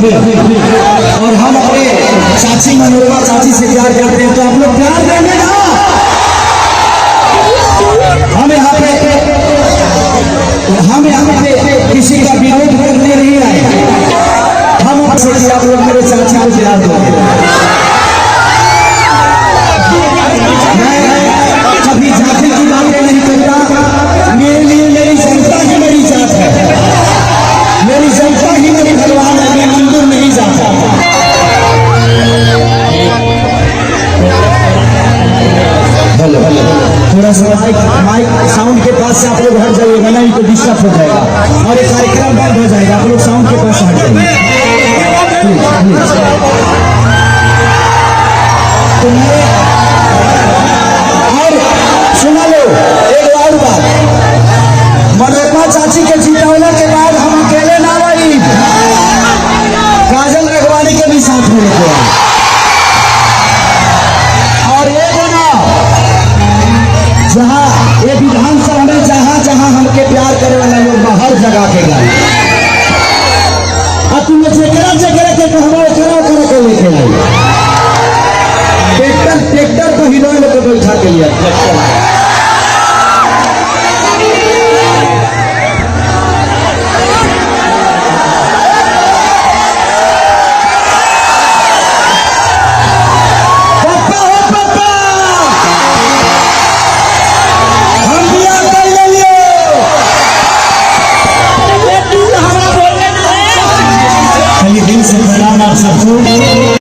कभी और हम अपने चाची मनोरमा चाची से प्यार करते हैं, तो आप लोग प्यार देंगे ना। हम यहाँ पे किसी का विरोध करने नहीं आए, हम आपसे कि आप लोग मेरे चाची को प्यार देंगे। कभी जाति की बातें नहीं करता, मेरे लिए मेरी जनता ही मेरी जात है, मेरी जनता ही मेरी भगवान है, मैं मंदिर नहीं जाता। हेलो, थोड़ा सा माइक साउंड के पास से आप लोग हट जाइएगा, नहीं तो डिस्टर्ब हो जाएगा और ये कार्यक्रम बंद हो जाएगा। आप लोग साउंड के पास हट जाइए प्लीज। तो और सुना लो एक और बात, मनोरमा चाची के जिताने के बाद हम अकेले ना रही, काजल रघवानी के भी साथ में लेते हैं। और ये ना जहाँ ये विधानसभा में जहाँ जहाँ हमके प्यार करे वाला लोग बाहर जगह के गए, अब तुम जगह जगह के कहवा करा के लेके आई, ट्रैक्टर को हिलोने को बैठा के लिया। दिल से प्रणाम आप सबको।